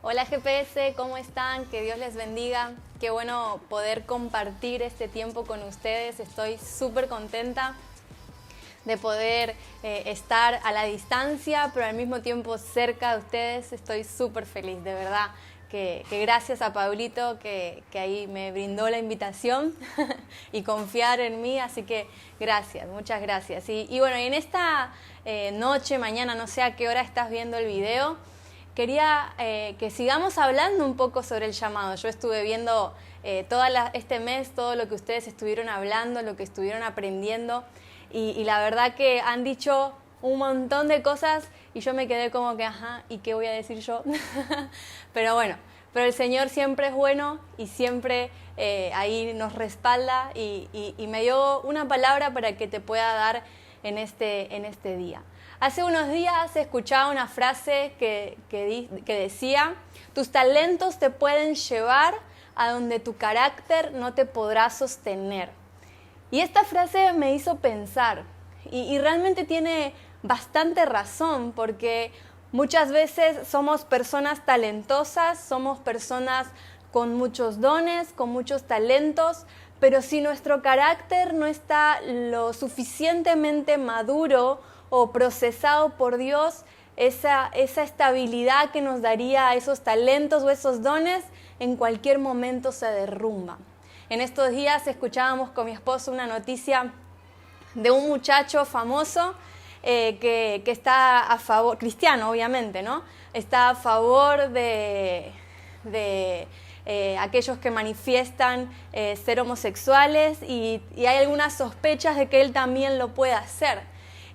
Hola GPS, ¿cómo están? Que Dios les bendiga. Qué bueno poder compartir este tiempo con ustedes. Estoy súper contenta de poder estar a la distancia, pero al mismo tiempo cerca de ustedes. Estoy súper feliz, de verdad. Que gracias a Pablito que ahí me brindó la invitación y confiar en mí. Así que gracias, muchas gracias. Y bueno, y en esta noche, mañana, no sé a qué hora estás viendo el video, quería que sigamos hablando un poco sobre el llamado. Yo estuve viendo este mes todo lo que ustedes estuvieron hablando, lo que estuvieron aprendiendo y la verdad que han dicho un montón de cosas y yo me quedé como que, ajá, ¿y qué voy a decir yo? Pero bueno, pero el Señor siempre es bueno y siempre ahí nos respalda y me dio una palabra para que te pueda dar en este día. Hace unos días escuchaba una frase que decía: tus talentos te pueden llevar a donde tu carácter no te podrá sostener. Y esta frase me hizo pensar, y realmente tiene bastante razón, porque muchas veces somos personas talentosas, somos personas con muchos dones, con muchos talentos, pero si nuestro carácter no está lo suficientemente maduro o procesado por Dios, esa estabilidad que nos daría esos talentos o esos dones, en cualquier momento se derrumba. En estos días escuchábamos con mi esposo una noticia de un muchacho famoso que está a favor, cristiano obviamente, ¿no? Está a favor de aquellos que manifiestan ser homosexuales y hay algunas sospechas de que él también lo pueda hacer.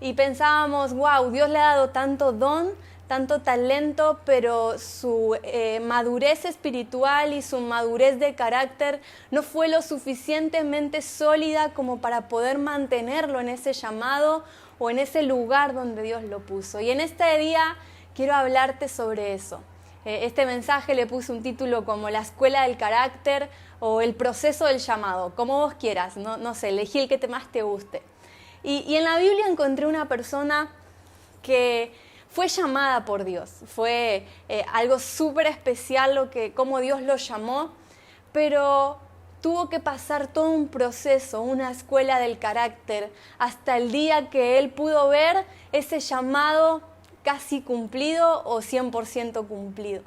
Y pensábamos, wow, Dios le ha dado tanto don, tanto talento, pero su madurez espiritual y su madurez de carácter no fue lo suficientemente sólida como para poder mantenerlo en ese llamado o en ese lugar donde Dios lo puso. Y en este día quiero hablarte sobre eso. Este mensaje le puse un título como La Escuela del Carácter o El Proceso del Llamado, como vos quieras, no sé, elegí el que más te guste. Y en la Biblia encontré una persona que fue llamada por Dios. Fue algo súper especial cómo Dios lo llamó, pero tuvo que pasar todo un proceso, una escuela del carácter, hasta el día que él pudo ver ese llamado casi cumplido o 100% cumplido.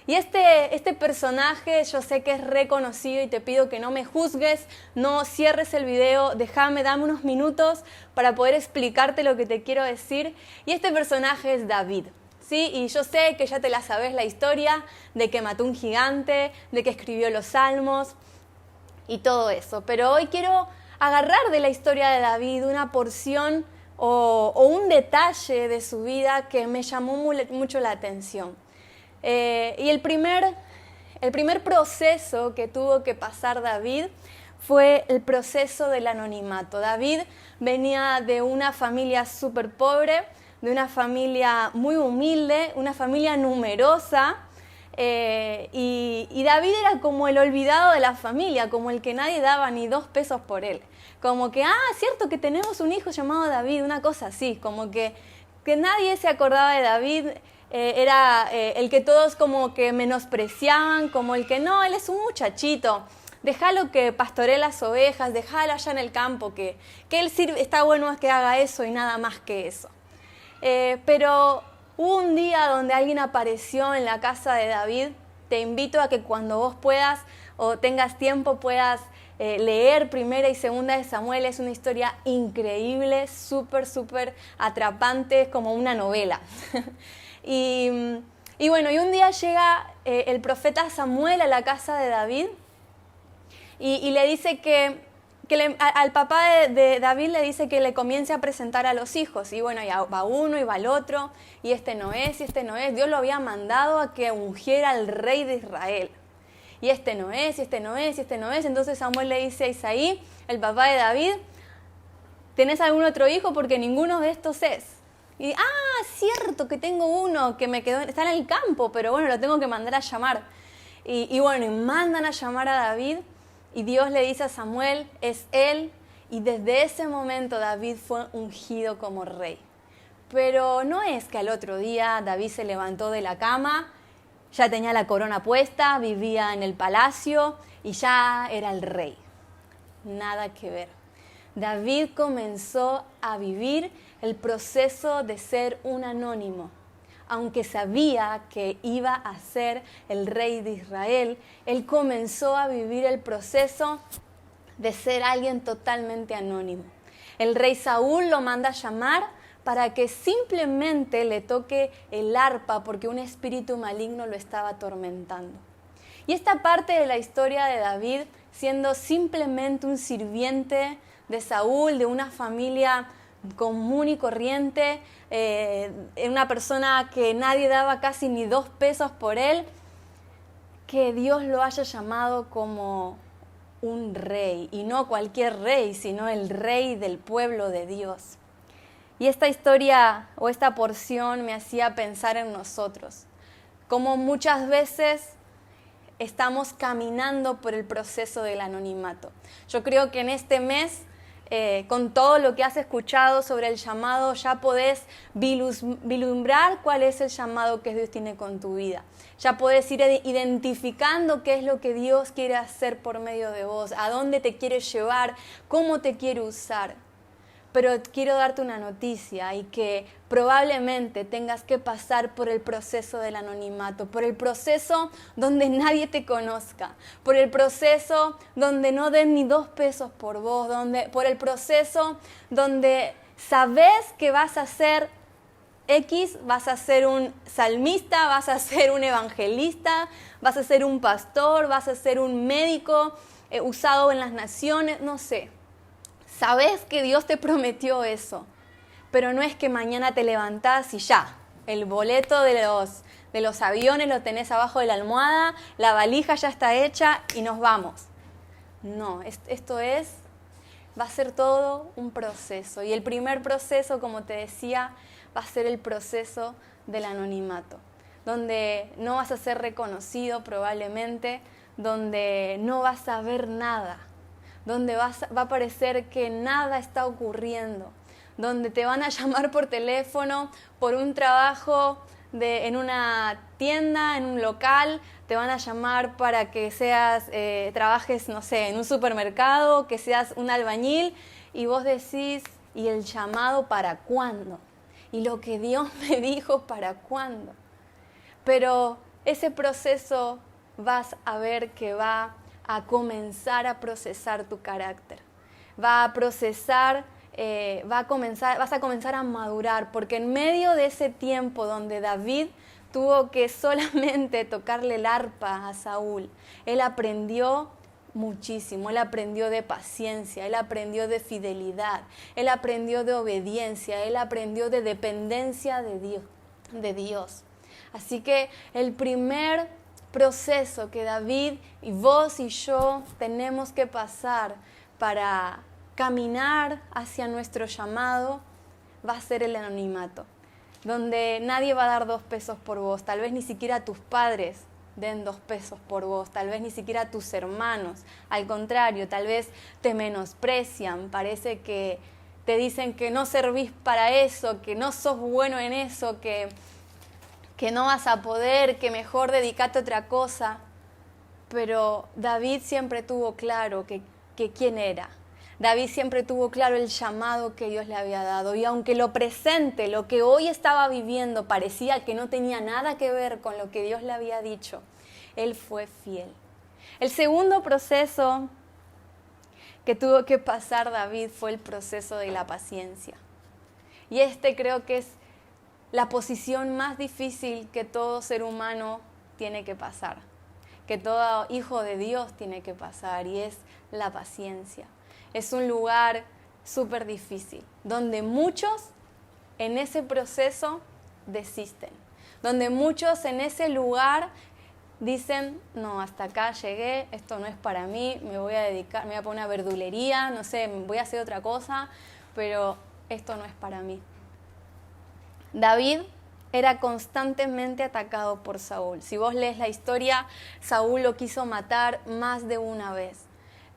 Y este personaje yo sé que es reconocido y te pido que no me juzgues, no cierres el video, dame unos minutos para poder explicarte lo que te quiero decir. Y este personaje es David, ¿sí? Y yo sé que ya te la sabes la historia de que mató un gigante, de que escribió los salmos y todo eso. Pero hoy quiero agarrar de la historia de David una porción o un detalle de su vida que me llamó mucho la atención. Y el primer proceso que tuvo que pasar David fue el proceso del anonimato. David venía de una familia súper pobre, de una familia muy humilde, una familia numerosa, y David era como el olvidado de la familia, como el que nadie daba ni 2 pesos por él. Como que, es cierto que tenemos un hijo llamado David, una cosa así, como que nadie se acordaba de David. Era el que todos como que menospreciaban, como el que no, él es un muchachito, déjalo que pastoree las ovejas, déjalo allá en el campo, que él sirve, está bueno que haga eso y nada más que eso. Pero hubo un día donde alguien apareció en la casa de David. Te invito a que cuando vos puedas o tengas tiempo puedas leer Primera y Segunda de Samuel. Es una historia increíble, súper atrapante, es como una novela. Y bueno, y un día llega el profeta Samuel a la casa de David y le dice al papá de David le dice que le comience a presentar a los hijos. Y bueno, ya va uno y va el otro, y este no es, y este no es. Dios lo había mandado a que ungiera al rey de Israel. Y este no es, y este no es, y este no es. Entonces Samuel le dice a Isaí, el papá de David: ¿tenés algún otro hijo? Porque ninguno de estos es. Y, cierto que tengo uno que me quedó, está en el campo, pero bueno, lo tengo que mandar a llamar. Y mandan a llamar a David y Dios le dice a Samuel, es él. Y desde ese momento David fue ungido como rey. Pero no es que al otro día David se levantó de la cama, ya tenía la corona puesta, vivía en el palacio y ya era el rey. Nada que ver. David comenzó a vivir el proceso de ser un anónimo. Aunque sabía que iba a ser el rey de Israel, él comenzó a vivir el proceso de ser alguien totalmente anónimo. El rey Saúl lo manda a llamar para que simplemente le toque el arpa porque un espíritu maligno lo estaba atormentando. Y esta parte de la historia de David, siendo simplemente un sirviente de Saúl, de una familia común y corriente, una persona que nadie daba casi ni 2 pesos por él, que Dios lo haya llamado como un rey, y no cualquier rey, sino el rey del pueblo de Dios. Y esta historia o esta porción me hacía pensar en nosotros, como muchas veces estamos caminando por el proceso del anonimato. Yo creo que en este mes, con todo lo que has escuchado sobre el llamado, ya podés vislumbrar cuál es el llamado que Dios tiene con tu vida. Ya podés ir identificando qué es lo que Dios quiere hacer por medio de vos, a dónde te quiere llevar, cómo te quiere usar. Pero quiero darte una noticia y que probablemente tengas que pasar por el proceso del anonimato, por el proceso donde nadie te conozca, por el proceso donde no den ni 2 pesos por vos, por el proceso donde sabes que vas a ser X, vas a ser un salmista, vas a ser un evangelista, vas a ser un pastor, vas a ser un médico usado en las naciones, no sé. Sabes que Dios te prometió eso, pero no es que mañana te levantás y ya, el boleto de los aviones lo tenés abajo de la almohada, la valija ya está hecha y nos vamos. No, va a ser todo un proceso. Y el primer proceso, como te decía, va a ser el proceso del anonimato, donde no vas a ser reconocido probablemente, donde no vas a ver nada, donde va a parecer que nada está ocurriendo, donde te van a llamar por teléfono por un trabajo en una tienda, en un local, te van a llamar para que trabajes, no sé, en un supermercado, que seas un albañil, y vos decís, ¿y el llamado para cuándo? Y lo que Dios me dijo, ¿para cuándo? Pero ese proceso vas a ver que va a comenzar a procesar tu carácter. Vas a comenzar a madurar, porque en medio de ese tiempo donde David tuvo que solamente tocarle el arpa a Saúl, él aprendió muchísimo, él aprendió de paciencia, él aprendió de fidelidad, él aprendió de obediencia, él aprendió de dependencia de Dios. Así que el primer proceso que David y vos y yo tenemos que pasar para caminar hacia nuestro llamado va a ser el anonimato, donde nadie va a dar 2 pesos por vos, tal vez ni siquiera tus padres den 2 pesos por vos, tal vez ni siquiera tus hermanos, al contrario, tal vez te menosprecian, parece que te dicen que no servís para eso, que no sos bueno en eso, que no vas a poder, que mejor dedicate a otra cosa. Pero David siempre tuvo claro que quién era. David siempre tuvo claro el llamado que Dios le había dado. Y aunque lo presente, lo que hoy estaba viviendo, parecía que no tenía nada que ver con lo que Dios le había dicho, él fue fiel. El segundo proceso que tuvo que pasar David fue el proceso de la paciencia. Y creo que es la posición más difícil que todo ser humano tiene que pasar, que todo hijo de Dios tiene que pasar, y es la paciencia. Es un lugar súper difícil, donde muchos en ese proceso desisten, donde muchos en ese lugar dicen, no, hasta acá llegué, esto no es para mí, me voy a poner una verdulería, no sé, voy a hacer otra cosa, pero esto no es para mí. David era constantemente atacado por Saúl. Si vos lees la historia, Saúl lo quiso matar más de una vez.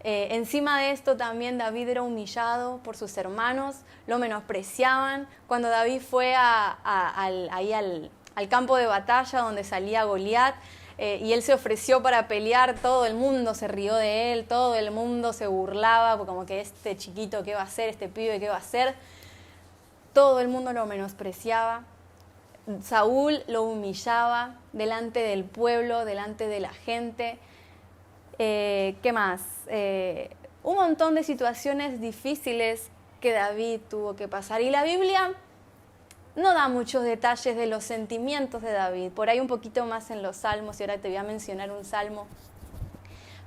Encima de esto también David era humillado por sus hermanos, lo menospreciaban. Cuando David fue ahí al campo de batalla donde salía Goliat, y él se ofreció para pelear, todo el mundo se rió de él, todo el mundo se burlaba, como que este chiquito, ¿qué va a hacer? Este pibe, ¿qué va a hacer? Todo el mundo lo menospreciaba. Saúl lo humillaba delante del pueblo, delante de la gente. ¿Qué más? Un montón de situaciones difíciles que David tuvo que pasar. Y la Biblia no da muchos detalles de los sentimientos de David. Por ahí un poquito más en los salmos, y ahora te voy a mencionar un salmo.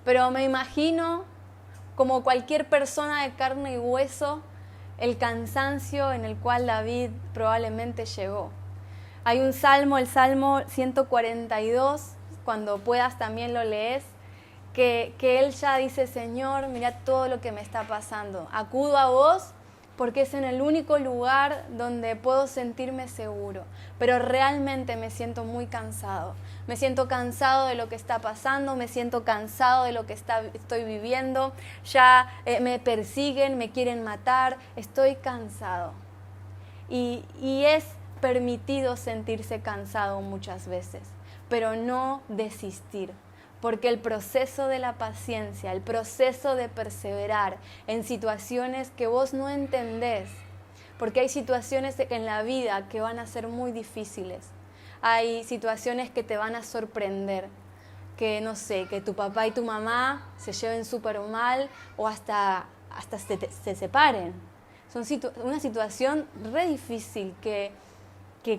Pero me imagino, como cualquier persona de carne y hueso, el cansancio en el cual David probablemente llegó. Hay un salmo, el Salmo 142, cuando puedas también lo lees, que él ya dice: Señor, mira todo lo que me está pasando. Acudo a vos porque es en el único lugar donde puedo sentirme seguro. Pero realmente me siento muy cansado. Me siento cansado de lo que está pasando, me siento cansado de lo que estoy viviendo. Ya me persiguen, me quieren matar, estoy cansado. Y es permitido sentirse cansado muchas veces, pero no desistir. Porque el proceso de la paciencia, el proceso de perseverar en situaciones que vos no entendés, porque hay situaciones en la vida que van a ser muy difíciles, hay situaciones que te van a sorprender, que no sé, que tu papá y tu mamá se lleven súper mal o hasta se separen. Son una situación re difícil que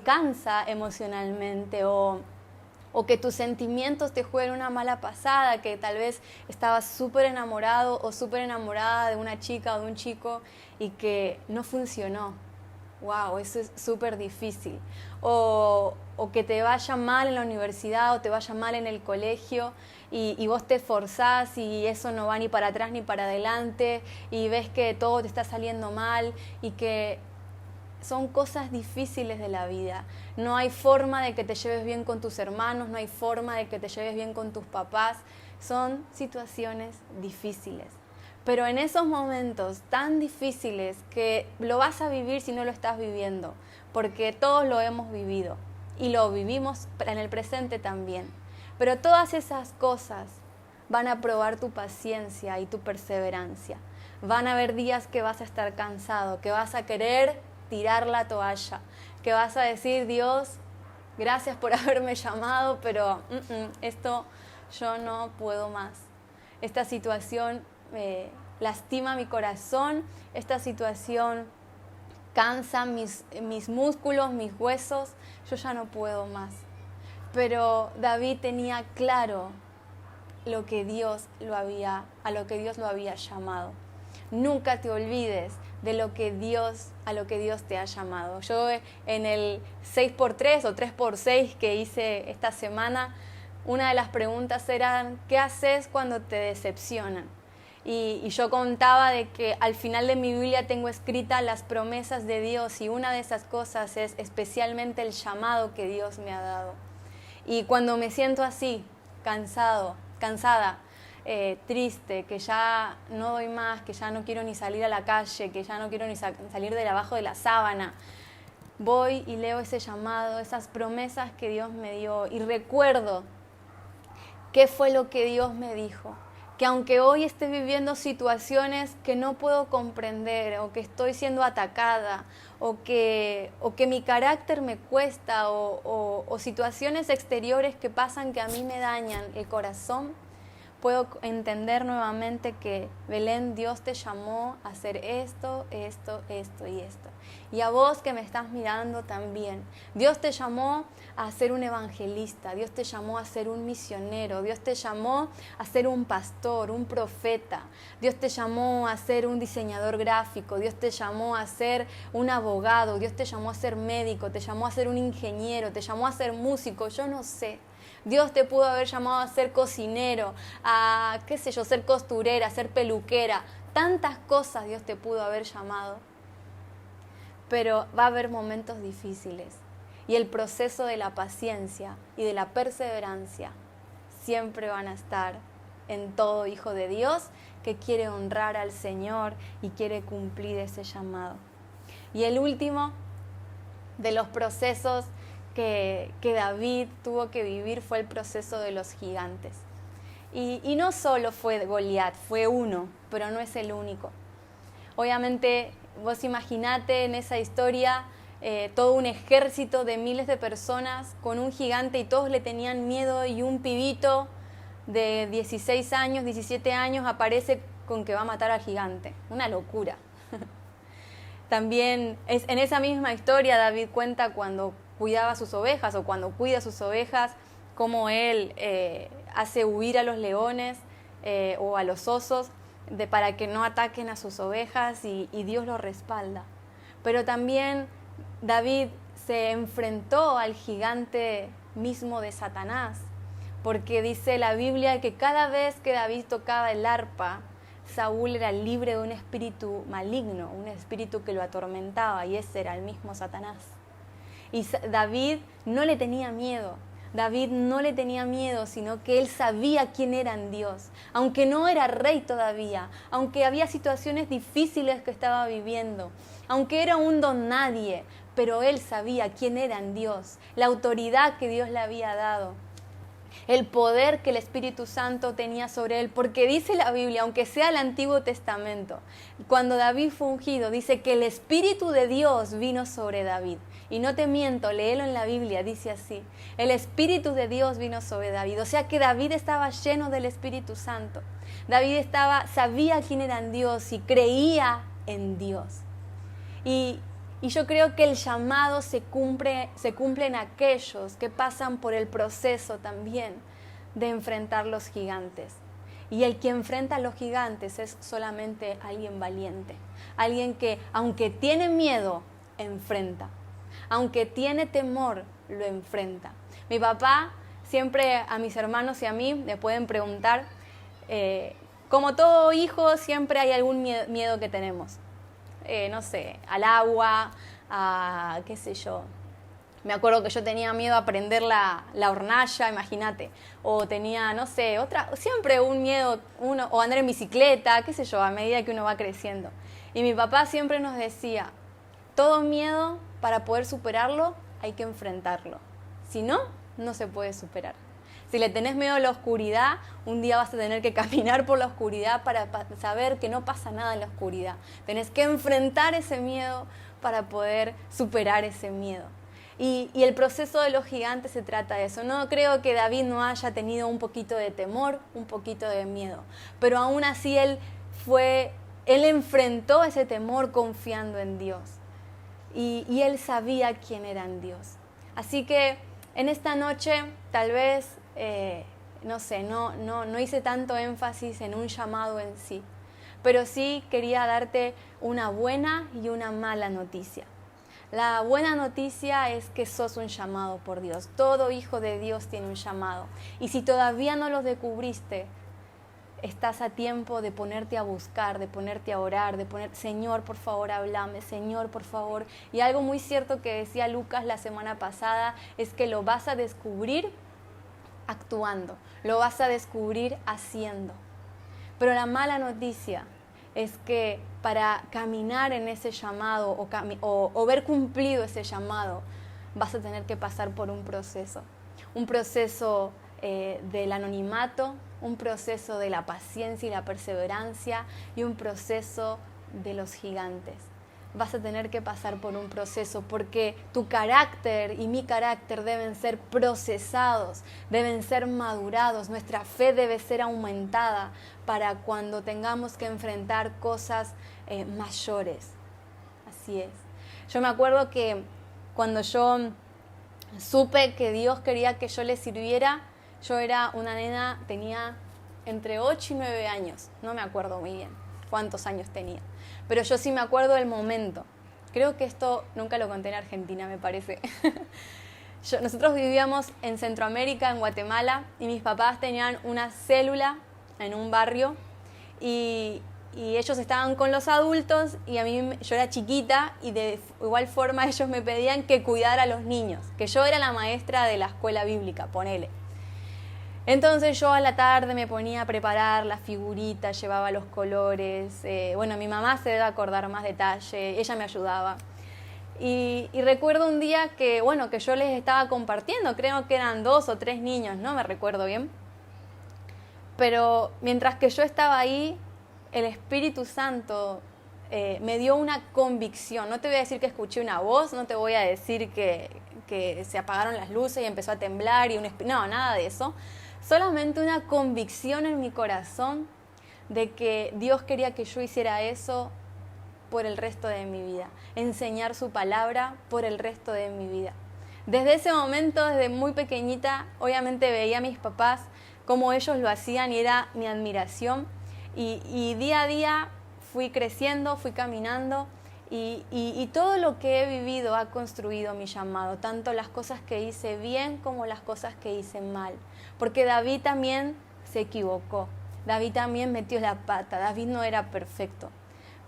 cansa emocionalmente, o que tus sentimientos te jueguen una mala pasada, que tal vez estabas súper enamorado o súper enamorada de una chica o de un chico y que no funcionó. Wow, eso es súper difícil. O que te vaya mal en la universidad o te vaya mal en el colegio y vos te esforzás y eso no va ni para atrás ni para adelante y ves que todo te está saliendo mal y que son cosas difíciles de la vida. No hay forma de que te lleves bien con tus hermanos, no hay forma de que te lleves bien con tus papás. Son situaciones difíciles. Pero en esos momentos tan difíciles que lo vas a vivir si no lo estás viviendo, porque todos lo hemos vivido y lo vivimos en el presente también. Pero todas esas cosas van a probar tu paciencia y tu perseverancia. Van a haber días que vas a estar cansado, que vas a querer tirar la toalla, que vas a decir: Dios, gracias por haberme llamado, pero esto yo no puedo más. Esta situación lastima mi corazón, esta situación cansa mis músculos, mis huesos, yo ya no puedo más. Pero David tenía claro a lo que Dios lo había llamado. Nunca te olvides de a lo que Dios te ha llamado. Yo en el 6x3 o 3x6 que hice esta semana, una de las preguntas eran: ¿qué haces cuando te decepcionan? Y yo contaba de que al final de mi Biblia tengo escritas las promesas de Dios, y una de esas cosas es especialmente el llamado que Dios me ha dado. Y cuando me siento así, cansada, triste, que ya no doy más, que ya no quiero ni salir a la calle, que ya no quiero ni salir de abajo de la sábana, voy y leo ese llamado, esas promesas que Dios me dio, y recuerdo qué fue lo que Dios me dijo. Que aunque hoy esté viviendo situaciones que no puedo comprender, o que estoy siendo atacada, o que mi carácter me cuesta, o situaciones exteriores que pasan que a mí me dañan el corazón, puedo entender nuevamente que: Belén, Dios te llamó a hacer esto, esto, esto y esto. Y a vos que me estás mirando también, Dios te llamó a ser un evangelista, Dios te llamó a ser un misionero, Dios te llamó a ser un pastor, un profeta, Dios te llamó a ser un diseñador gráfico, Dios te llamó a ser un abogado, Dios te llamó a ser médico, te llamó a ser un ingeniero, te llamó a ser músico, yo no sé. Dios te pudo haber llamado a ser cocinero, a, ser costurera, a ser peluquera. Tantas cosas Dios te pudo haber llamado. Pero va a haber momentos difíciles. y el proceso de la paciencia y de la perseverancia siempre van a estar en todo hijo de Dios que quiere honrar al Señor y quiere cumplir ese llamado. Y el último de los procesos que David tuvo que vivir fue el proceso de los gigantes. Y no solo fue Goliat, fue uno, pero no es el único. Obviamente, vos imaginate en esa historia todo un ejército de miles de personas con un gigante y todos le tenían miedo, y un pibito de 16 años, 17 años aparece con que va a matar al gigante. Una locura. También en esa misma historia David cuenta cuando cuidaba sus ovejas o cuando cuida sus ovejas, cómo él hace huir a los leones o a los osos para que no ataquen a sus ovejas, y Dios lo respalda. Pero también David se enfrentó al gigante mismo de Satanás, porque dice la Biblia que cada vez que David tocaba el arpa, Saúl era libre de un espíritu maligno, un espíritu que lo atormentaba, y ese era el mismo Satanás. Y David no le tenía miedo. David no le tenía miedo, sino que él sabía quién era en Dios. Aunque no era rey todavía, aunque había situaciones difíciles que estaba viviendo, aunque era un don nadie, pero él sabía quién era en Dios, la autoridad que Dios le había dado, el poder que el Espíritu Santo tenía sobre él, porque dice la Biblia, aunque sea el Antiguo Testamento, cuando David fue ungido, dice que el Espíritu de Dios vino sobre David. Y no te miento, léelo en la Biblia, dice así, el Espíritu de Dios vino sobre David. O sea que David estaba lleno del Espíritu Santo. David sabía quién era en Dios y creía en Dios. Y yo creo que el llamado se cumple en aquellos que pasan por el proceso también de enfrentar los gigantes. Y el que enfrenta a los gigantes es solamente alguien valiente. Alguien que, aunque tiene miedo, enfrenta. Aunque tiene temor, lo enfrenta. Mi papá, siempre a mis hermanos y a mí, me pueden preguntar, como todo hijo, siempre hay algún miedo que tenemos. No sé, al agua, a qué sé yo. Me acuerdo que yo tenía miedo a prender la hornalla, imagínate. O tenía, no sé, siempre un miedo, o andar en bicicleta, qué sé yo, a medida que uno va creciendo. Y mi papá siempre nos decía, todo miedo, para poder superarlo, hay que enfrentarlo. Si no, no se puede superar. Si le tenés miedo a la oscuridad, un día vas a tener que caminar por la oscuridad para saber que no pasa nada en la oscuridad. Tenés que enfrentar ese miedo para poder superar ese miedo. Y el proceso de los gigantes se trata de eso. No creo que David no haya tenido un poquito de temor, un poquito de miedo, pero aún así él enfrentó ese temor confiando en Dios. Y él sabía quién era en Dios. Así que en esta noche tal vez, no sé, no hice tanto énfasis en un llamado en sí, pero sí quería darte una buena y una mala noticia. La buena noticia es que sos un llamado por Dios. Todo hijo de Dios tiene un llamado. Y si todavía no lo descubriste, estás a tiempo de ponerte a buscar, de ponerte a orar, Señor, por favor, háblame, Señor, por favor. Y algo muy cierto que decía Lucas la semana pasada es que lo vas a descubrir actuando, lo vas a descubrir haciendo. Pero la mala noticia es que para caminar en ese llamado o ver cumplido ese llamado, vas a tener que pasar por un proceso del anonimato, un proceso de la paciencia y la perseverancia y un proceso de los gigantes. Vas a tener que pasar por un proceso porque tu carácter y mi carácter deben ser procesados, deben ser madurados, nuestra fe debe ser aumentada para cuando tengamos que enfrentar cosas mayores. Así es. Yo me acuerdo que cuando yo supe que Dios quería que yo le sirviera, yo era una nena, tenía entre 8 y 9 años, no me acuerdo muy bien cuántos años tenía, pero yo sí me acuerdo del momento. Creo que esto nunca lo conté en Argentina, me parece. Nosotros vivíamos en Centroamérica, en Guatemala, y mis papás tenían una célula en un barrio, y y ellos estaban con los adultos y yo era chiquita y de igual forma ellos me pedían que cuidara a los niños, que yo era la maestra de la escuela bíblica, ponele. Entonces yo a la tarde me ponía a preparar las figuritas, llevaba los colores, mi mamá se debe acordar más detalle, ella me ayudaba. Y recuerdo un día que yo les estaba compartiendo, creo que eran 2 o 3 niños, no me recuerdo bien. Pero mientras que yo estaba ahí, el Espíritu Santo me dio una convicción. No te voy a decir que escuché una voz, no te voy a decir que se apagaron las luces y empezó a temblar, no, nada de eso. Solamente una convicción en mi corazón de que Dios quería que yo hiciera eso por el resto de mi vida, enseñar su palabra por el resto de mi vida. Desde ese momento, desde muy pequeñita, obviamente veía a mis papás cómo ellos lo hacían y era mi admiración. Y día a día fui creciendo, fui caminando y todo lo que he vivido ha construido mi llamado, tanto las cosas que hice bien como las cosas que hice mal. Porque David también se equivocó, David también metió la pata, David no era perfecto.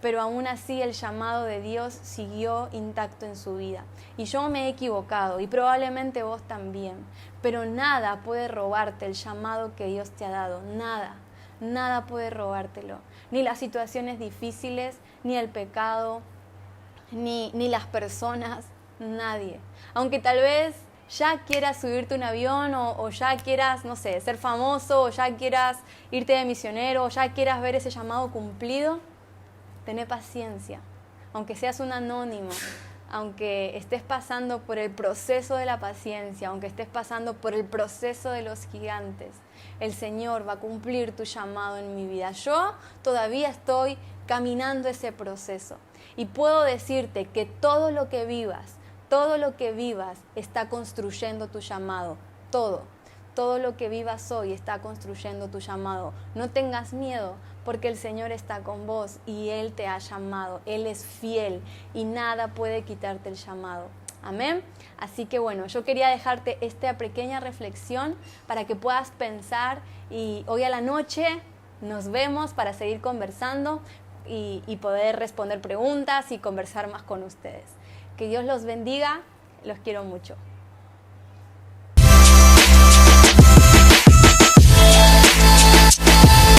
Pero aún así el llamado de Dios siguió intacto en su vida. Y yo me he equivocado, y probablemente vos también. Pero nada puede robarte el llamado que Dios te ha dado, nada puede robártelo. Ni las situaciones difíciles, ni el pecado, ni las personas, nadie. Aunque tal vez ya quieras subirte a un avión o ya quieras, no sé, ser famoso, o ya quieras irte de misionero, o ya quieras ver ese llamado cumplido, tené paciencia, aunque seas un anónimo, aunque estés pasando por el proceso de la paciencia, aunque estés pasando por el proceso de los gigantes, el Señor va a cumplir tu llamado en mi vida. Yo todavía estoy caminando ese proceso y puedo decirte que todo lo que vivas está construyendo tu llamado, todo lo que vivas hoy está construyendo tu llamado. No tengas miedo, porque el Señor está con vos y Él te ha llamado. Él es fiel y nada puede quitarte el llamado. Amén. Así que yo quería dejarte esta pequeña reflexión para que puedas pensar, y hoy a la noche nos vemos para seguir conversando y poder responder preguntas y conversar más con ustedes. Que Dios los bendiga, los quiero mucho.